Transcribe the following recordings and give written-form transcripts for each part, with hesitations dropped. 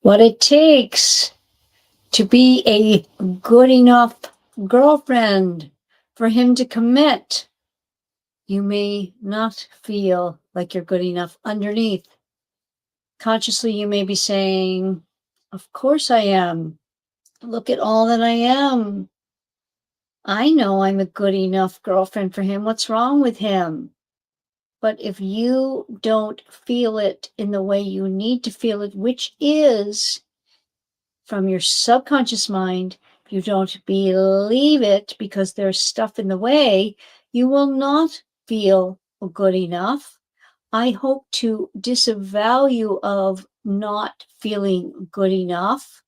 what it takes to be a good enough girlfriend for him to commit. You may not feel like you're good enough underneath. Consciously, you may be saying, of course I am. Look at all that I am. I know I'm a good enough girlfriend for him. What's wrong with him? But if you don't feel it in the way you need to feel it, which is from your subconscious mind, if you don't believe it because there's stuff in the way, you will not feel good enough. I hope to disavow you of not feeling good enough,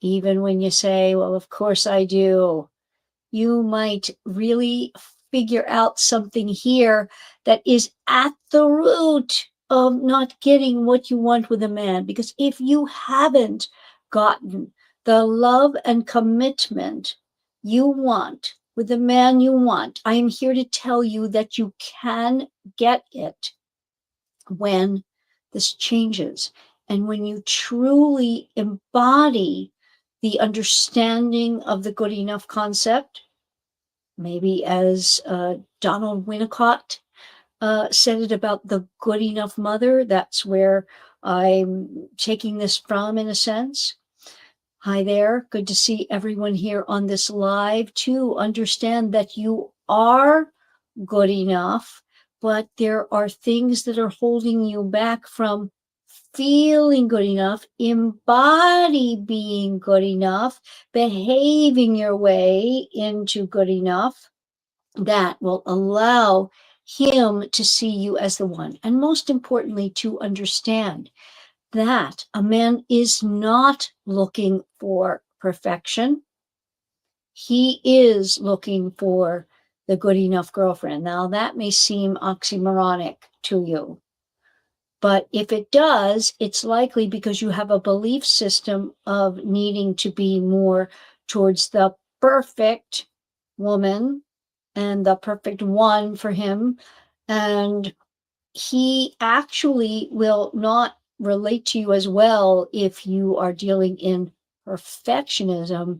even when you say, well, of course I do. You might really figure out something here that is at the root of not getting what you want with a man. Because if you haven't gotten the love and commitment you want with the man you want, I am here to tell you that you can get it when this changes. And when you truly embody the understanding of the good enough concept, maybe as Donald Winnicott said it about the good enough mother. That's where I'm taking this from, in a sense. Hi there. Good to see everyone here on this live to understand that you are good enough, but there are things that are holding you back from feeling good enough, embody being good enough, behaving your way into good enough that will allow him to see you as the one. And most importantly, to understand that a man is not looking for perfection. He is looking for the good enough girlfriend. Now, that may seem oxymoronic to you, but if it does, it's likely because you have a belief system of needing to be more towards the perfect woman and the perfect one for him. And he actually will not relate to you as well if you are dealing in perfectionism,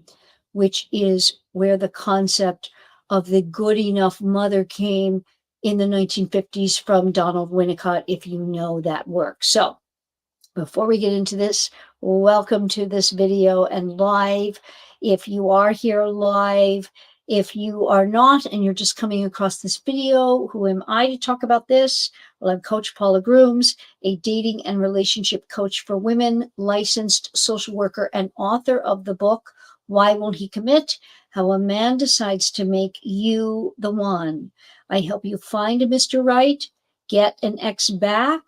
which is where the concept of the good enough mother came in the 1950s from Donald Winnicott, if you know that work. So before we get into this, welcome to this video and live. If you are here live, if you are not and you're just coming across this video, who am I to talk about this? Well, I'm Coach Paula Grooms, a dating and relationship coach for women, licensed social worker, and author of the book, Why Won't He Commit? How a Man Decides to Make You the One. I help you find a Mr. Right, get an ex back,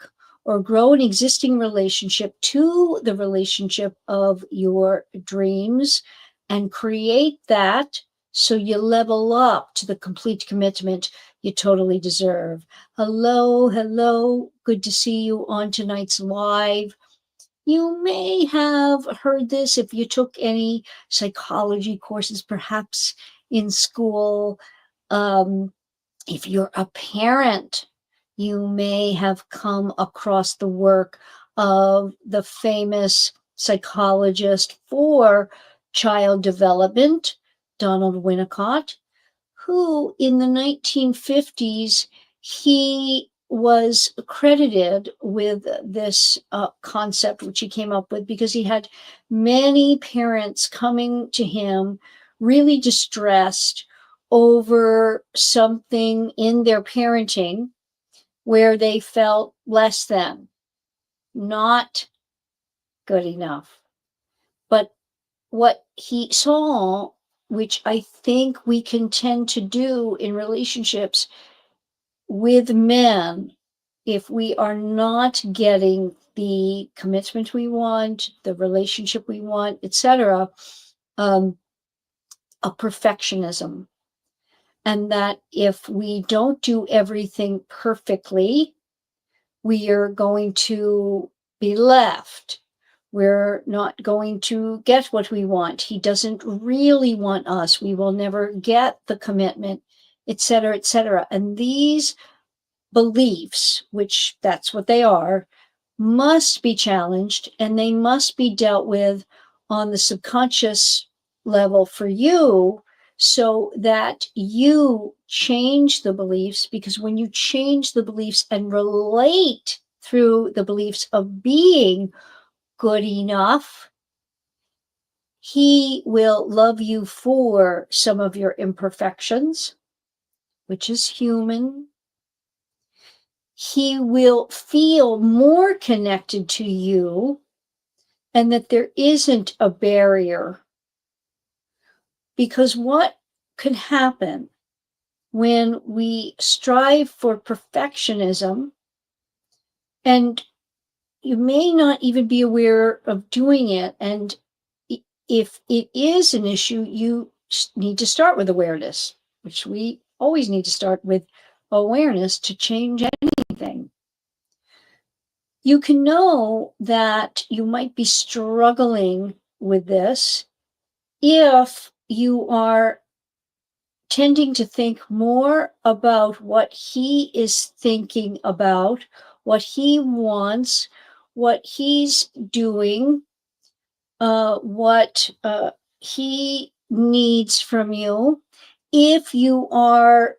or grow an existing relationship to the relationship of your dreams and create that so you level up to the complete commitment you totally deserve. Hello, hello. Good to see you on tonight's live. You may have heard this if you took any psychology courses, perhaps in school. If you're a parent, you may have come across the work of the famous psychologist for child development, Donald Winnicott, who in the 1950s, he was credited with this concept, which he came up with because he had many parents coming to him really distressed over something in their parenting where they felt less than, not good enough. But what he saw, which I think we can tend to do in relationships with men, if we are not getting the commitment we want, the relationship we want, etc., a perfectionism. And that if we don't do everything perfectly, we are going to be left. We're not going to get what we want. He doesn't really want us. We will never get the commitment, etc., etc. And these beliefs, which that's what they are, must be challenged, and they must be dealt with on the subconscious level for you, so that you change the beliefs. Because when you change the beliefs and relate through the beliefs of being good enough, he will love you for some of your imperfections, which is human. He will feel more connected to you, and that there isn't a barrier. Because what can happen when we strive for perfectionism, and you may not even be aware of doing it, and if it is an issue, you need to start with awareness, which we always need to start with awareness to change anything. You can know that you might be struggling with this if you are tending to think more about what he is thinking about, what he wants, what he's doing, what he needs from you. If you are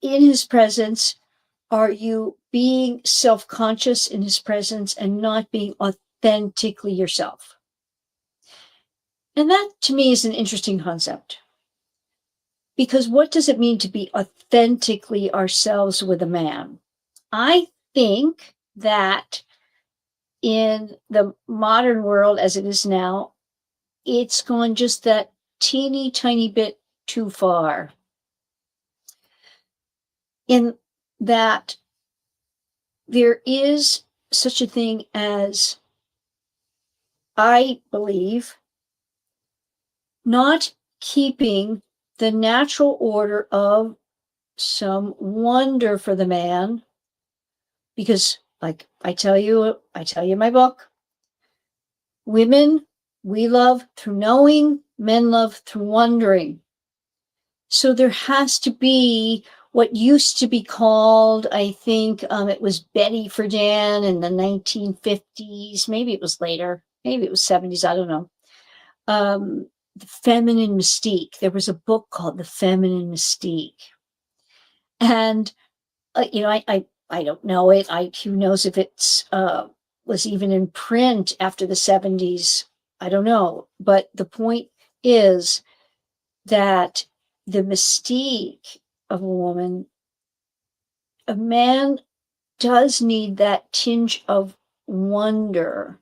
in his presence, are you being self-conscious in his presence and not being authentically yourself? And that to me is an interesting concept. Because what does it mean to be authentically ourselves with a man? I think that in the modern world as it is now, it's gone just that teeny tiny bit too far. In that there is such a thing as, I believe, not keeping the natural order of some wonder for the man. Because, like I tell you in my book, women, we love through knowing, men love through wondering. So there has to be what used to be called, I think it was Betty Friedan in the 1950s, maybe it was later, maybe it was 70s, I don't know. The feminine mystique. There was a book called The Feminine Mystique. And, I don't know it. Who knows if it's was even in print after the 70s. I don't know. But the point is that the mystique of a woman, a man does need that tinge of wonder.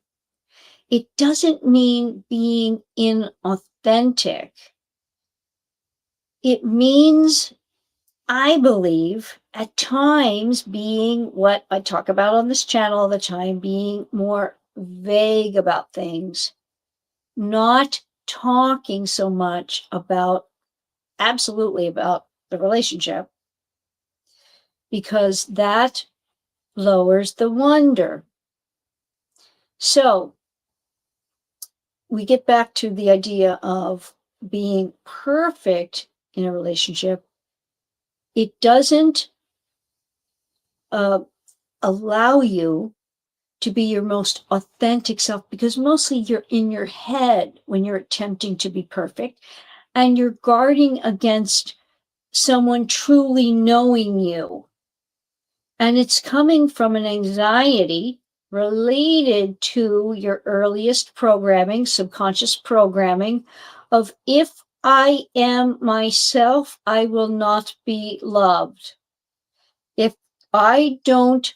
It doesn't mean being inauthentic. It means, I believe, at times being what I talk about on this channel all the time, being more vague about things, not talking so much about, absolutely about the relationship, because that lowers the wonder. So we get back to the idea of being perfect in a relationship. It doesn't allow you to be your most authentic self, because mostly you're in your head when you're attempting to be perfect, and you're guarding against someone truly knowing you. And it's coming from an anxiety related to your earliest programming, subconscious programming of, if I am myself, I will not be loved. If I don't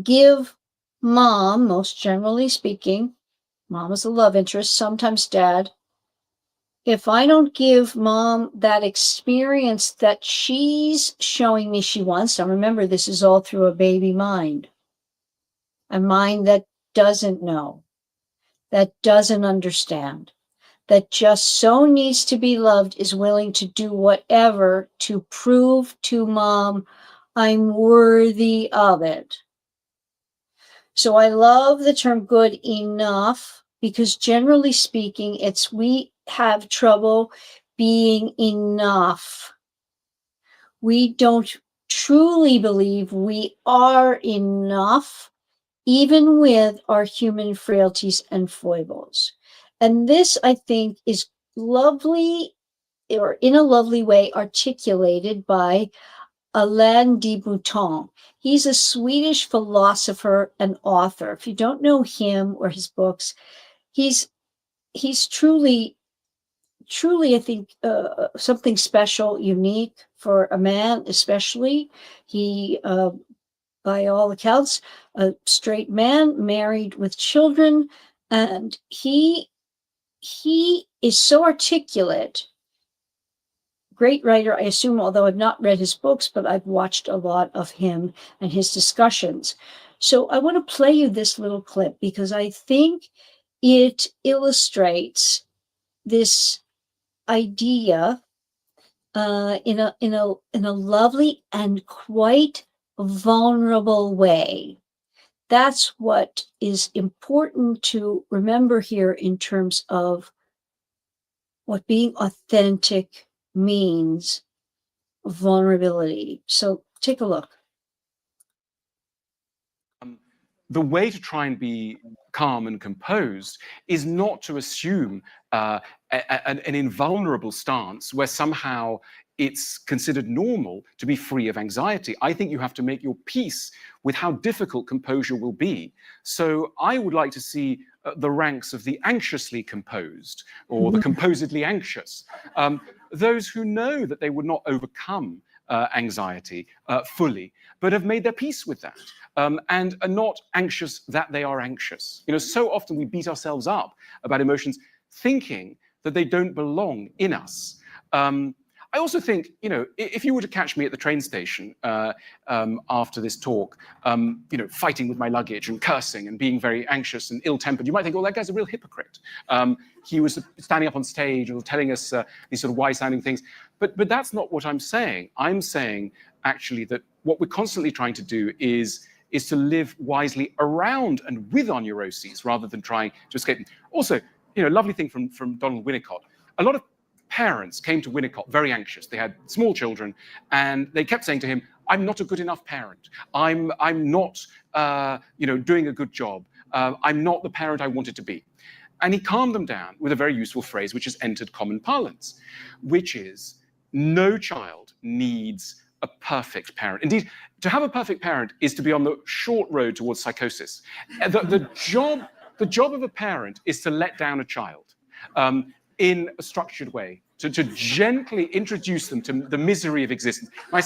give mom, most generally speaking, mom is a love interest, sometimes dad. If I don't give mom that experience that she's showing me she wants, and remember, this is all through a baby mind, a mind that doesn't know, that doesn't understand, that just so needs to be loved, is willing to do whatever to prove to mom I'm worthy of it. So I love the term good enough, because generally speaking, we have trouble being enough. We don't truly believe we are enough, even with our human frailties and foibles. And this, I think, is lovely, or in a lovely way, articulated by Alain de Botton. He's a Swedish philosopher and author. If you don't know him or his books, he's truly, I think, something special, unique for a man, especially. He, by all accounts, a straight man, married with children, and he is so articulate. Great writer, I assume, although I've not read his books, but I've watched a lot of him and his discussions. So I want to play you this little clip because I think it illustrates this idea in a lovely and quite vulnerable way. That's what is important to remember here in terms of what being authentic means, vulnerability. So take a look. The way to try and be calm and composed is not to assume an invulnerable stance where somehow it's considered normal to be free of anxiety. I think you have to make your peace with how difficult composure will be. So I would like to see the ranks of the anxiously composed or the composedly anxious. Those who know that they would not overcome anxiety fully, but have made their peace with that, and are not anxious that they are anxious. You know, so often we beat ourselves up about emotions, thinking that they don't belong in us. I also think, you know, if you were to catch me at the train station after this talk, you know, fighting with my luggage and cursing and being very anxious and ill-tempered, you might think, well, that guy's a real hypocrite. He was standing up on stage or telling us these sort of wise-sounding things. But that's not what I'm saying. I'm saying, actually, that what we're constantly trying to do is to live wisely around and with our neuroses rather than trying to escape them. Also, you know, lovely thing from Donald Winnicott. A lot of parents came to Winnicott very anxious. They had small children, and they kept saying to him, "I'm not a good enough parent. I'm not, you know, doing a good job. I'm not the parent I wanted to be." And he calmed them down with a very useful phrase, which has entered common parlance, which is, no child needs a perfect parent. Indeed, to have a perfect parent is to be on the short road towards psychosis. The job of a parent is to let down a child in a structured way, to gently introduce them to the misery of existence. My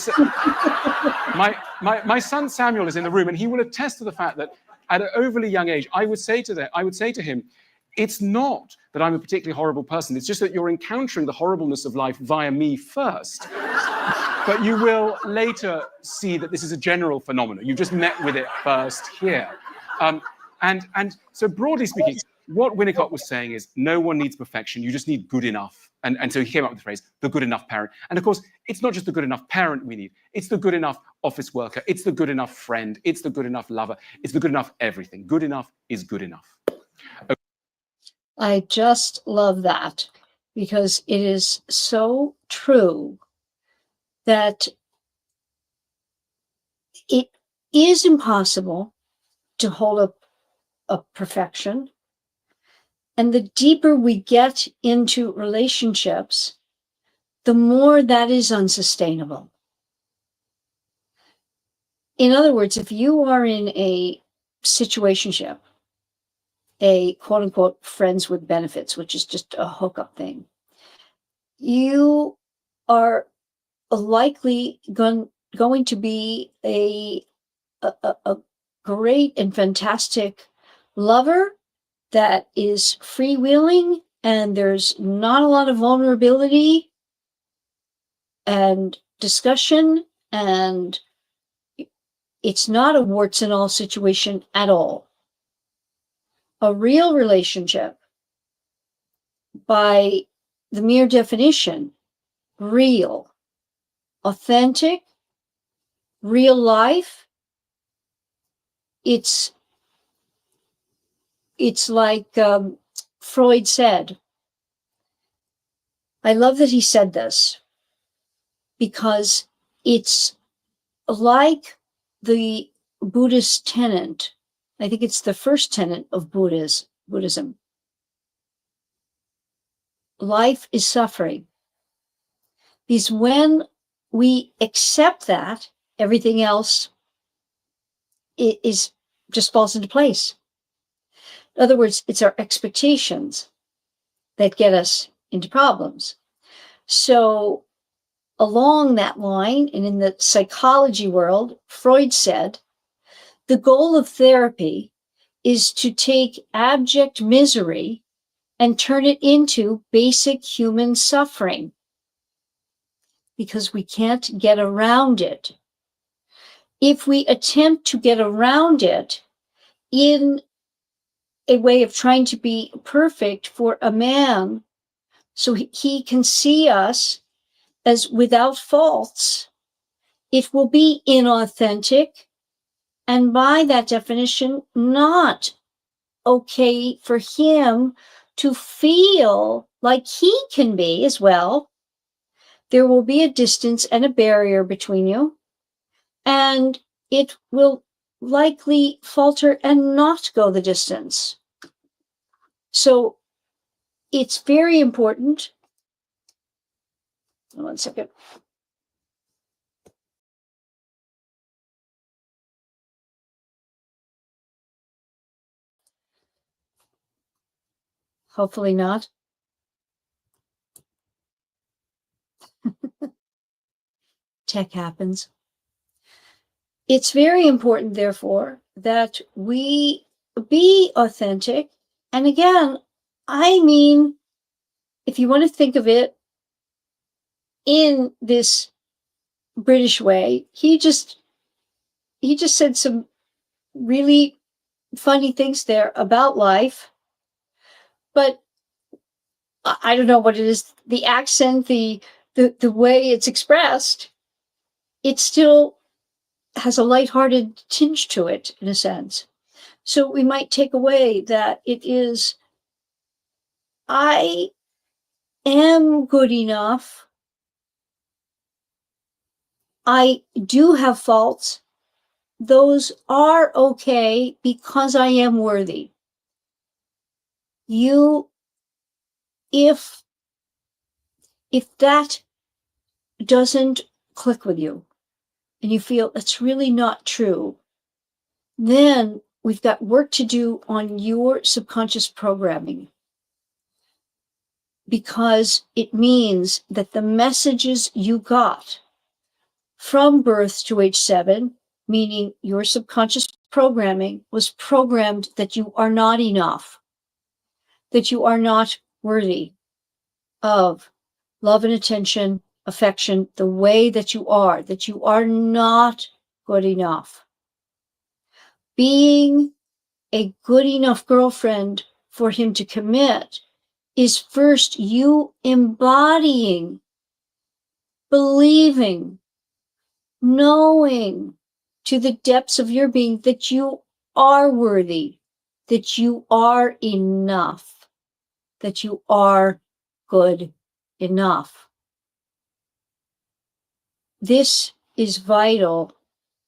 son Samuel is in the room, and he will attest to the fact that at an overly young age, I would say to him, it's not that I'm a particularly horrible person. It's just that you're encountering the horribleness of life via me first. But you will later see that this is a general phenomenon. You just met with it first here. And so broadly speaking, what Winnicott was saying is no one needs perfection. You just need good enough. And so he came up with the phrase, the good enough parent. And of course, it's not just the good enough parent we need. It's the good enough office worker. It's the good enough friend. It's the good enough lover. It's the good enough everything. Good enough is good enough. I just love that because it is so true that it is impossible to hold up a perfection. And the deeper we get into relationships, the more that is unsustainable. In other words, if you are in a situationship, a quote unquote friends with benefits, which is just a hookup thing, you are likely going to be a great and fantastic lover that is freewheeling, and there's not a lot of vulnerability and discussion, and it's not a warts and all situation at all. A real relationship, by the mere definition, real, authentic, real life, it's like Freud said. I love that he said this because it's like the Buddhist tenet, I think it's the first tenet of Buddhism. Life is suffering. Because when we accept that, everything else is just falls into place. In other words, it's our expectations that get us into problems. So along that line, and in the psychology world, Freud said, the goal of therapy is to take abject misery and turn it into basic human suffering, because we can't get around it. If we attempt to get around it in a way of trying to be perfect for a man so he can see us as without faults, it will be inauthentic, and by that definition, not okay for him to feel like he can be as well. There will be a distance and a barrier between you, and it will likely falter and not go the distance. So it's very important. 1 second. Hopefully not. Tech happens. It's very important, therefore, that we be authentic. And again, I mean, if you want to think of it in this British way, he just said some really funny things there about life. But I don't know what it is, the accent, the way it's expressed, it still has a lighthearted tinge to it, in a sense. So we might take away that it is, I am good enough. I do have faults. Those are okay because I am worthy. You, if that doesn't click with you and you feel it's really not true, then we've got work to do on your subconscious programming, because it means that the messages you got from birth to age 7, meaning your subconscious programming, was programmed that you are not enough, that you are not worthy of love and attention, affection, the way that you are not good enough. Being a good enough girlfriend for him to commit is first you embodying, believing, knowing to the depths of your being that you are worthy, that you are enough, that you are good enough. This is vital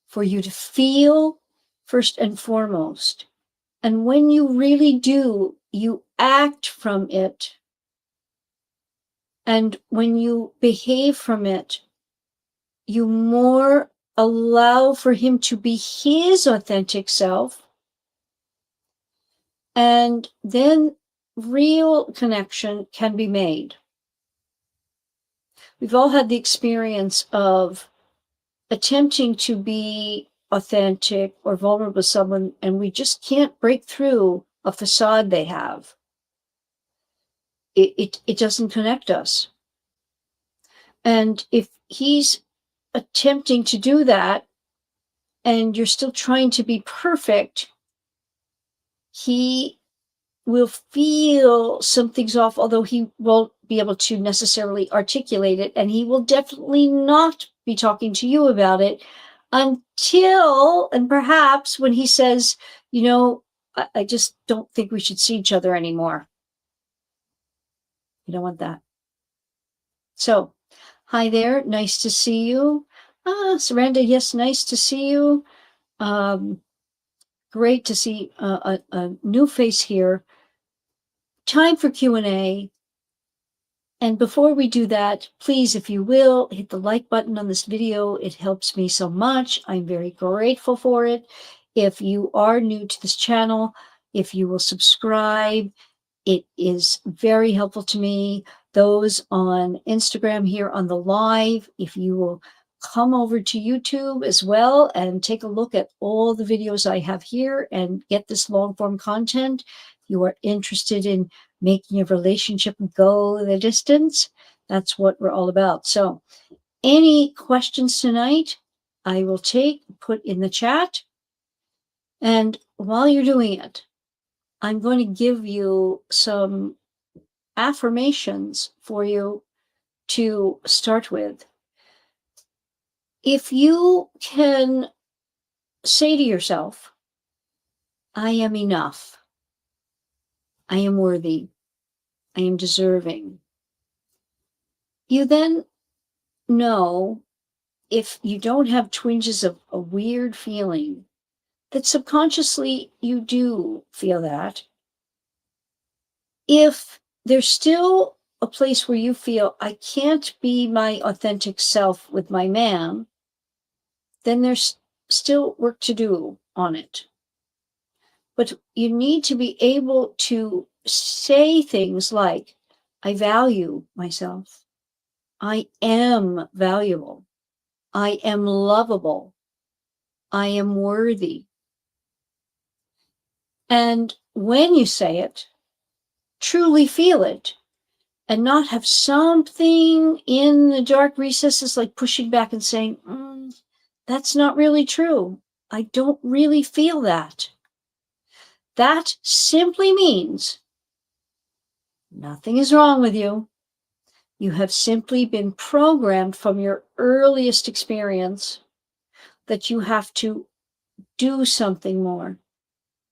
for you to feel first and foremost. And when you really do, you act from it. And when you behave from it, you more allow for him to be his authentic self. And then real connection can be made. We've all had the experience of attempting to be authentic or vulnerable with someone, and we just can't break through a facade they have. It doesn't connect us. And if he's attempting to do that and you're still trying to be perfect, he will feel something's off, although he won't be able to necessarily articulate it, and he will definitely not be talking to you about it until, and perhaps when he says, I just don't think we should see each other anymore. You don't want that. So, hi there, nice to see you. Saranda, yes, nice to see you. great to see a new face here. Time for Q&A. And before we do that, please, if you will, hit the like button on this video. It helps me so much. I'm very grateful for it. If you are new to this channel, if you will subscribe, it is very helpful to me. Those on Instagram here on the live, if you will come over to YouTube as well and take a look at all the videos I have here and get this long form content. You are interested in making a relationship go the distance. That's what we're all about. So any questions tonight, I will put in the chat. And while you're doing it, I'm going to give you some affirmations for you to start with. If you can say to yourself, I am enough, I am worthy, I am deserving, you then know, if you don't have twinges of a weird feeling, that subconsciously you do feel that. If there's still a place where you feel, I can't be my authentic self with my man, then there's still work to do on it. But you need to be able to say things like, I value myself. I am valuable. I am lovable. I am worthy. And when you say it, truly feel it, and not have something in the dark recesses like pushing back and saying, that's not really true. I don't really feel that. That simply means nothing is wrong with you. You have simply been programmed from your earliest experience that you have to do something more,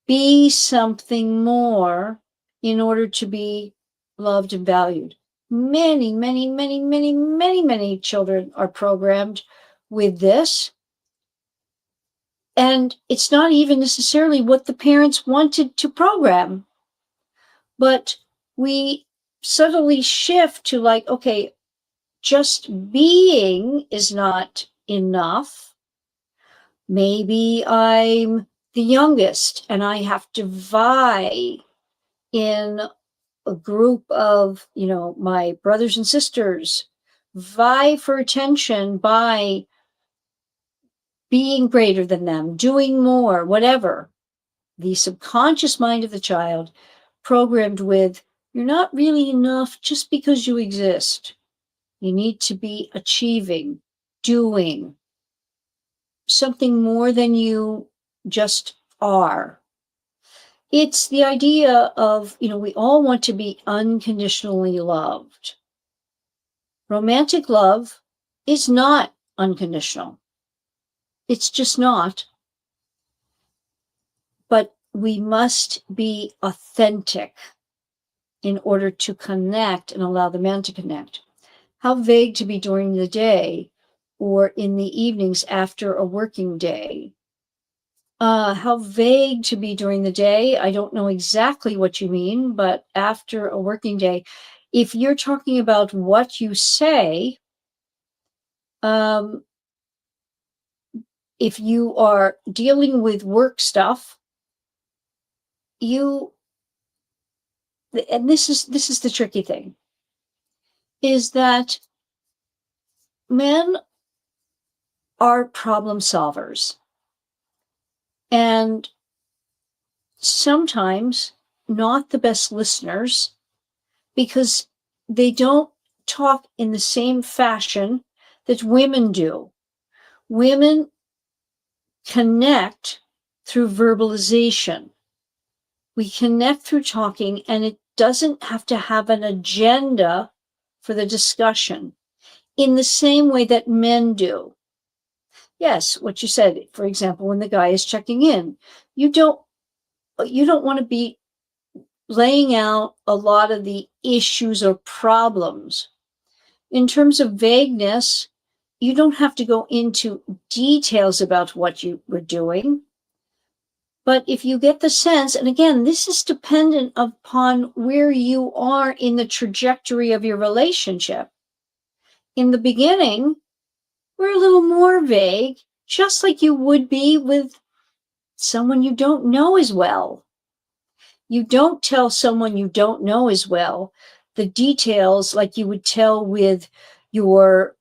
be something more in order to be loved and valued. Many, many, many, many, many, many children are programmed with this. And it's not even necessarily what the parents wanted to program. But we subtly shift to like, okay, just being is not enough. Maybe I'm the youngest and I have to vie in a group of, my brothers and sisters, vie for attention by being greater than them, doing more, whatever. The subconscious mind of the child programmed with, you're not really enough just because you exist. You need to be achieving, doing something more than you just are. It's the idea of, we all want to be unconditionally loved. Romantic love is not unconditional. It's just not. But we must be authentic in order to connect and allow the man to connect. How vague to be during the day or in the evenings after a working day. How vague to be during the day. I don't know exactly what you mean, but after a working day, if you're talking about what you say, if you are dealing with work stuff, and this is the tricky thing, is that men are problem solvers. And sometimes not the best listeners because they don't talk in the same fashion that women do. Women connect through verbalization. We connect through talking, and it doesn't have to have an agenda for the discussion in the same way that men do. Yes, what you said, for example, when the guy is checking in, you don't want to be laying out a lot of the issues or problems. In terms of vagueness, you don't have to go into details about what you were doing. But if you get the sense, and again, this is dependent upon where you are in the trajectory of your relationship. In the beginning, we're a little more vague, just like you would be with someone you don't know as well. You don't tell someone you don't know as well the details like you would tell with your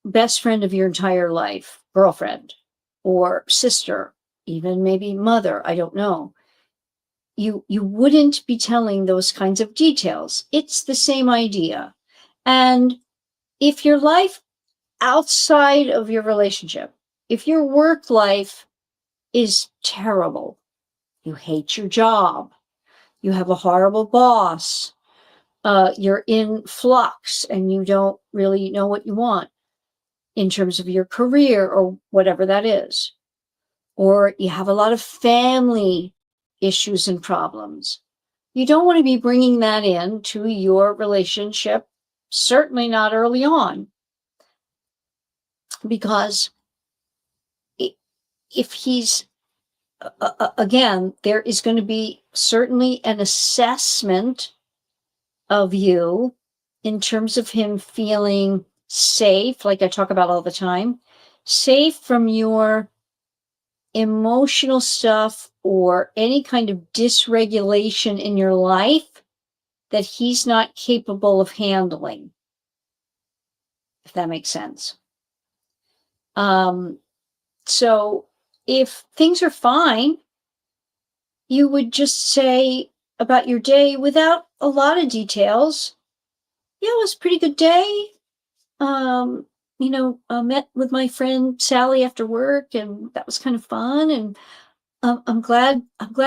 best friend of your entire life, girlfriend or sister, even maybe mother, I don't know. You wouldn't be telling those kinds of details. It's the same idea. And if your life outside of your relationship, if your work life is terrible, you hate your job, you have a horrible boss, you're in flux and you don't really know what you want in terms of your career or whatever that is, or you have a lot of family issues and problems, you don't want to be bringing that into your relationship, certainly not early on, because if he's again, there is going to be certainly an assessment of you in terms of him feeling safe, like I talk about all the time, safe from your emotional stuff or any kind of dysregulation in your life that he's not capable of handling, if that makes sense. So if things are fine, you would just say about your day without a lot of details. Yeah, it was a pretty good day. I met with my friend Sally after work, and that was kind of fun. And I'm glad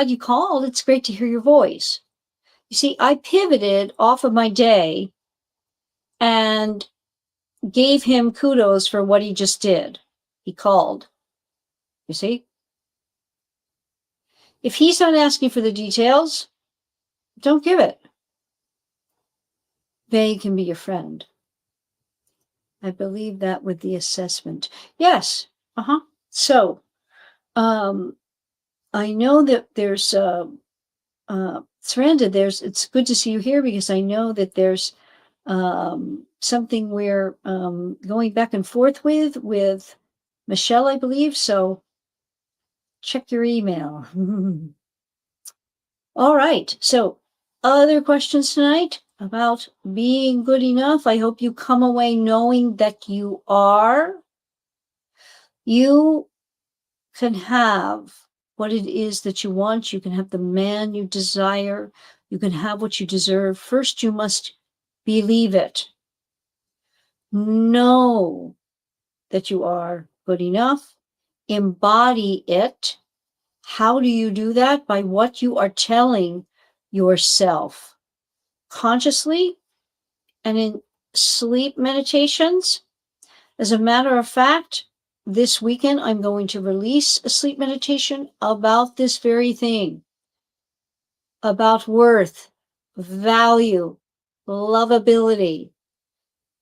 you called. It's great to hear your voice. You see, I pivoted off of my day and gave him kudos for what he just did. He called. You see? If he's not asking for the details, don't give it. They can be your friend. I believe that with the assessment. Yes. So, I know that there's Saranda, it's good to see you here because I know that there's something we're going back and forth with Michelle, I believe. So check your email. All right. So other questions tonight about being good enough? I hope you come away knowing that you are. You can have what it is that you want. You can have the man you desire. You can have what you deserve. First, you must believe it. Know that you are good enough. Embody it. How do you do that? By what you are telling yourself consciously and in sleep meditations. As a matter of fact, this weekend, I'm going to release a sleep meditation about this very thing, about worth, value, lovability.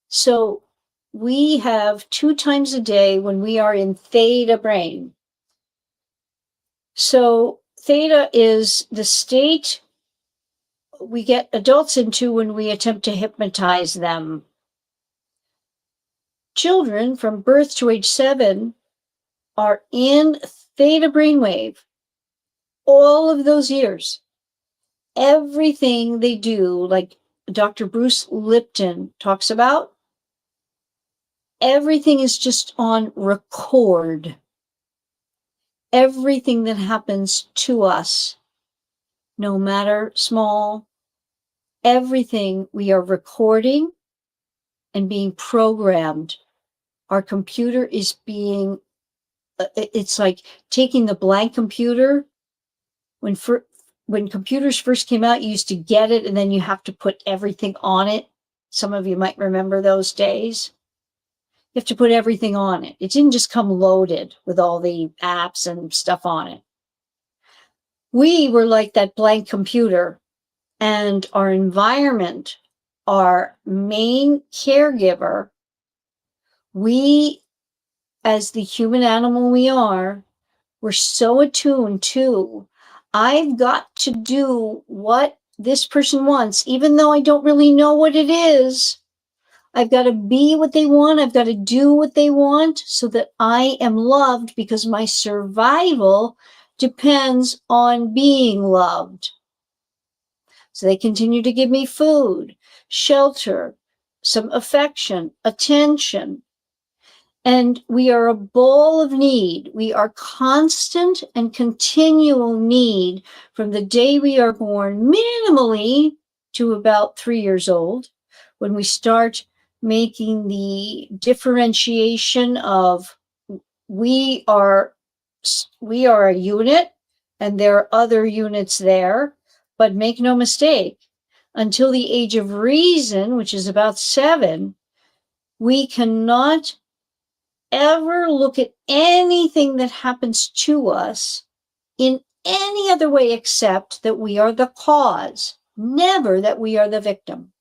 So we have 2 times a day when we are in theta brain. So theta is the state we get adults into when we attempt to hypnotize them. Children from birth to age 7 are in theta brainwave all of those years. Everything they do, like Dr. Bruce Lipton talks about, everything is just on record. Everything that happens to us, no matter small, everything we are recording and being programmed. Our computer is being, it's like taking the blank computer. When computers first came out, you used to get it and then you have to put everything on it. Some of you might remember those days. You have to put everything on it. It didn't just come loaded with all the apps and stuff on it. We were like that blank computer, and our environment, our main caregiver, we, as the human animal we are, we're so attuned to I've got to do what this person wants, even though I don't really know what it is. I've got to be what they want. I've got to do what they want so that I am loved, because my survival depends on being loved. So they continue to give me food, shelter, some affection, attention. And we are a bowl of need. We are constant and continual need from the day we are born, minimally to about 3 years old, when we start making the differentiation of we are a unit and there are other units there. But make no mistake, until the age of reason, which is about 7, we cannot ever look at anything that happens to us in any other way except that we are the cause, never that we are the victim.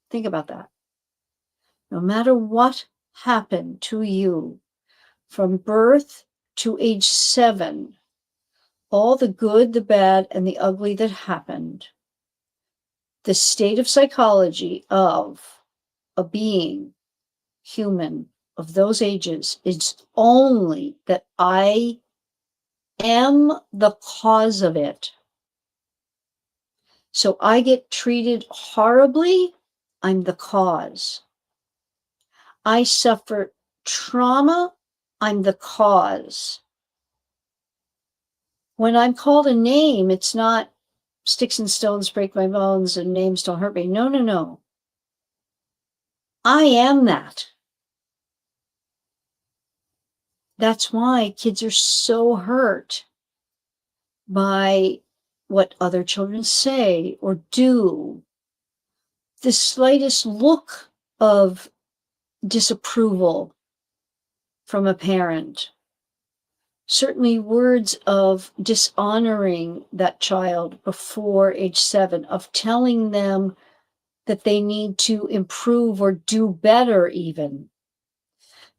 Think about that. No matter what happened to you from birth to age 7, all the good, the bad, and the ugly that happened, the state of psychology of a being human of those ages is only that I am the cause of it. So I get treated horribly, I'm the cause. I suffer trauma, I'm the cause. When I'm called a name, it's not sticks and stones break my bones and names don't hurt me. No, no, no. I am that. That's why kids are so hurt by what other children say or do. The slightest look of disapproval from a parent, certainly words of dishonoring that child before age 7, of telling them that they need to improve or do better even.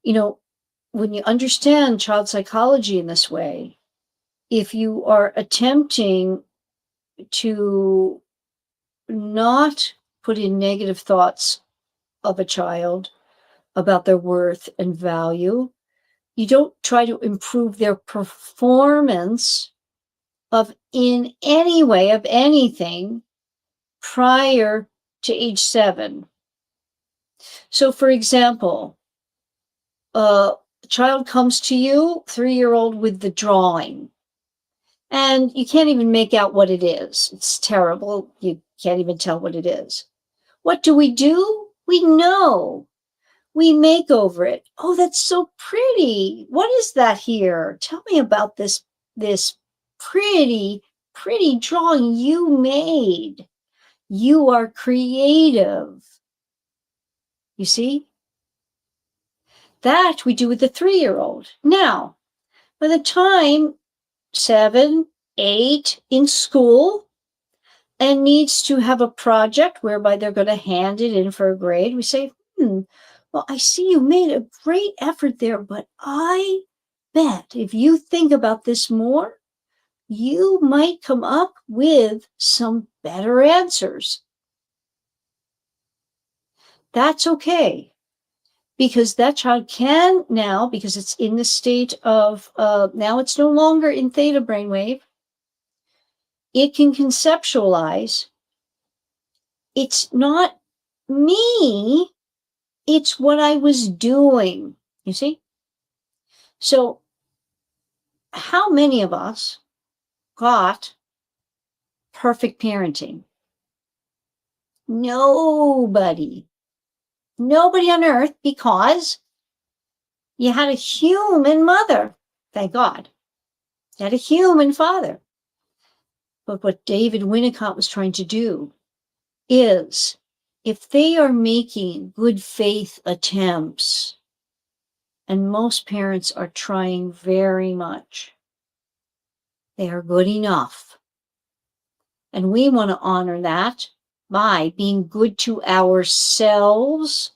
You know, when you understand child psychology in this way, if you are attempting to not put in negative thoughts of a child about their worth and value, you don't try to improve their performance of in any way of anything prior to age 7. So, for example, a child comes to you, 3-year-old, with the drawing, and you can't even make out what it is. It's terrible. You can't even tell what it is. What do? We know. We make over it. Oh, that's so pretty. What is that here? Tell me about this pretty, pretty drawing you made. You are creative. You see? That we do with the 3-year-old. Now, by the time 7, 8 in school and needs to have a project whereby they're going to hand it in for a grade, we say, well, I see you made a great effort there, but I bet if you think about this more, you might come up with some better answers. That's okay, because that child can now, because it's in the state of, now it's no longer in theta brainwave, it can conceptualize, it's not me, it's what I was doing, you see? So how many of us got perfect parenting? Nobody. Nobody on earth, because you had a human mother, thank God. You had a human father. But what David Winnicott was trying to do is, if they are making good faith attempts, and most parents are trying very much, they are good enough. And we want to honor that by being good to ourselves,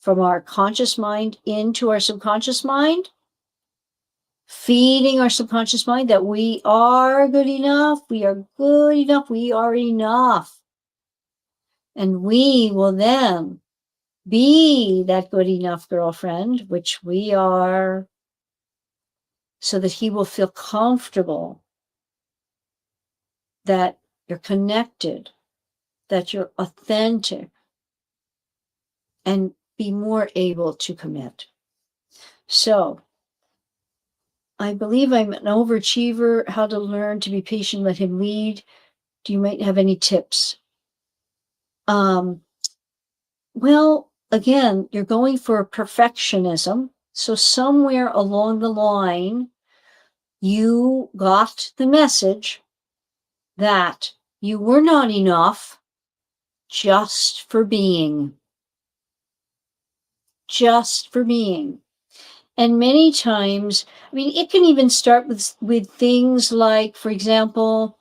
from our conscious mind into our subconscious mind, feeding our subconscious mind that we are good enough, we are good enough, we are enough. And we will then be that good enough girlfriend, which we are, so that he will feel comfortable that you're connected, that you're authentic, and be more able to commit. So, I believe I'm an overachiever, how to learn to be patient, let him lead. Do you might have any tips? Well, again, you're going for perfectionism. So somewhere along the line, you got the message that you were not enough just for being. Just for being. And many times, I mean, it can even start with things like, for example,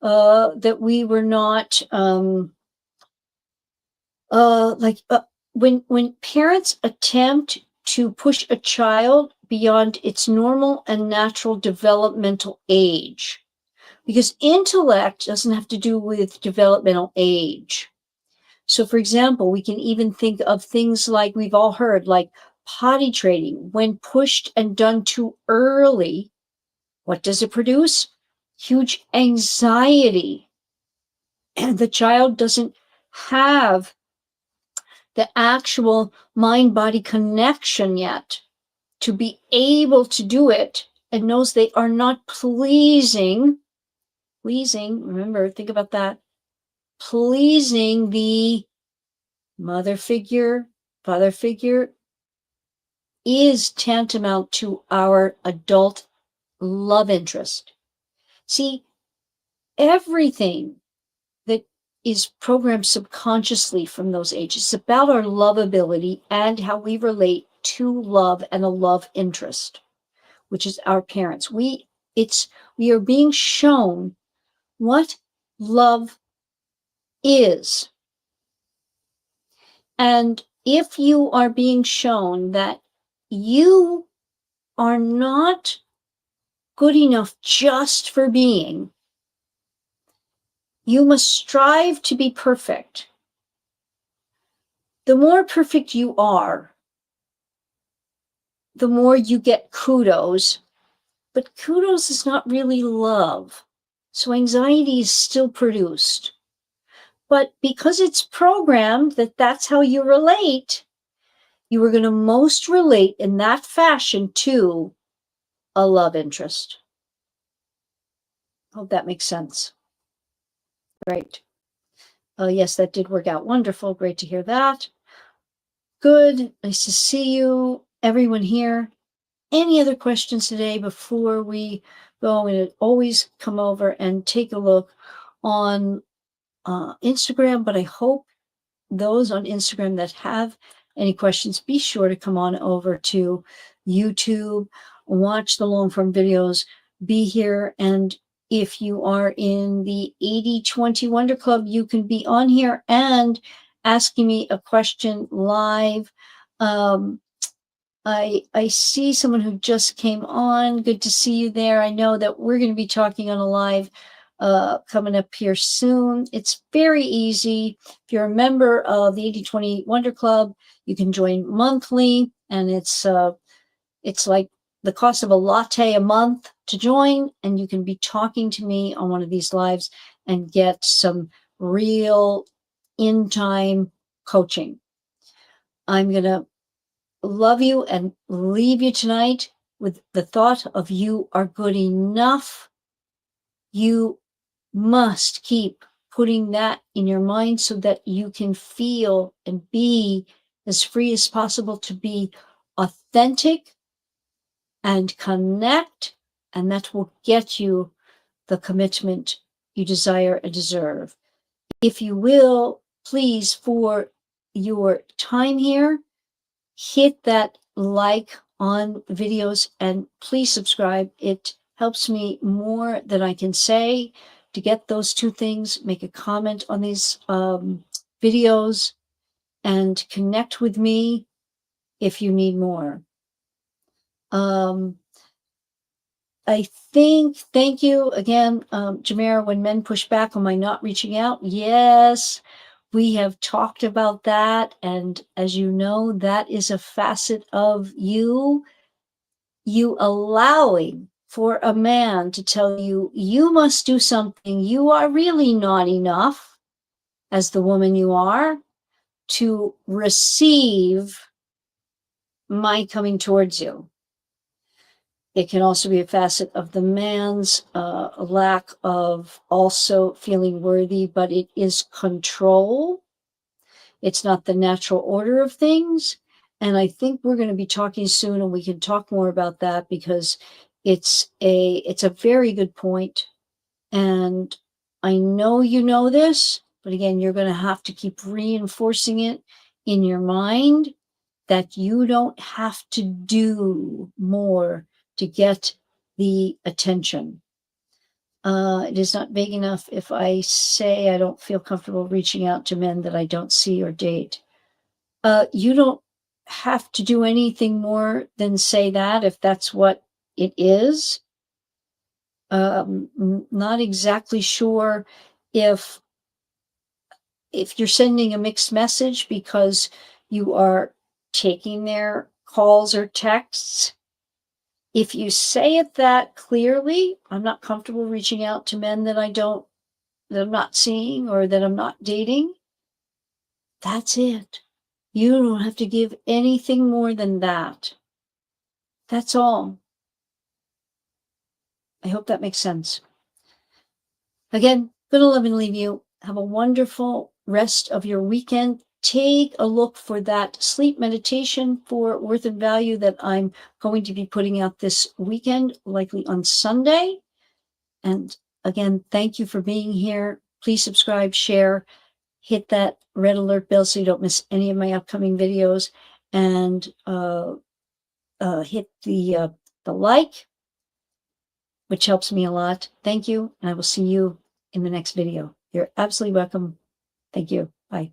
that we were not when parents attempt to push a child beyond its normal and natural developmental age, because intellect doesn't have to do with developmental age. So, for example, we can even think of things like we've all heard, like potty training. When pushed and done too early, what does it produce? Huge anxiety. And the child doesn't have the actual mind-body connection yet to be able to do it, and knows they are not pleasing, remember, think about that, pleasing the mother figure, father figure, is tantamount to our adult love interest. See, everything that is programmed subconsciously from those ages is about our lovability and how we relate to love and a love interest, which is our parents. We are being shown what love is. And if you are being shown that you are not good enough just for being, you must strive to be perfect. The more perfect you are, the more you get kudos, but kudos is not really love. So anxiety is still produced. But because it's programmed that that's how you relate, you are going to most relate in that fashion to a love interest. Hope that makes sense. Right. Yes, that did work out wonderful. Great to hear that. Good. Nice to see you, everyone here. Any other questions today before we go? I'm going to always come over and take a look on Instagram, but I hope those on Instagram that have any questions, be sure to come on over to YouTube, watch the long form videos, be here. And if you are in the 80/20 Wonder Club, you can be on here and asking me a question live. I see someone who just came on. Good to see you there. I know that we're going to be talking on a live coming up here soon. It's very easy. If you're a member of the 80/20 Wonder Club, you can join monthly, and it's like the cost of a latte a month to join, and you can be talking to me on one of these lives and get some real in-time coaching. I'm going to love you and leave you tonight with the thought of you are good enough. You must keep putting that in your mind so that you can feel and be as free as possible to be authentic and connect, and that will get you the commitment you desire and deserve. If you will, please, for your time here, hit that like on videos and please subscribe. It helps me more than I can say to get those two things. Make a comment on these videos and connect with me if you need more. I think, thank you again, Jamera, when men push back on my not reaching out. Yes, we have talked about that. And as you know, that is a facet of you allowing for a man to tell you, you must do something. You are really not enough as the woman you are to receive my coming towards you. It can also be a facet of the man's lack of also feeling worthy, but it is control. It's not the natural order of things. And I think we're going to be talking soon, and we can talk more about that because it's a very good point. And I know you know this, but again, you're going to have to keep reinforcing it in your mind that you don't have to do more to get the attention. It is not vague enough if I say I don't feel comfortable reaching out to men that I don't see or date. You don't have to do anything more than say that if that's what it is. Not exactly sure if you're sending a mixed message because you are taking their calls or texts. If you say it that clearly, I'm not comfortable reaching out to men that I'm not seeing or that I'm not dating. That's it. You don't have to give anything more than that. That's all. I hope that makes sense. Again, gonna love and leave you. Have a wonderful rest of your weekend. Take a look for that sleep meditation for worth and value that I'm going to be putting out this weekend, likely on Sunday. And again, thank you for being here. Please subscribe, share, hit that red alert bell so you don't miss any of my upcoming videos, and hit the like, which helps me a lot. Thank you, and I will see you in the next video. You're absolutely welcome. Thank you. Bye.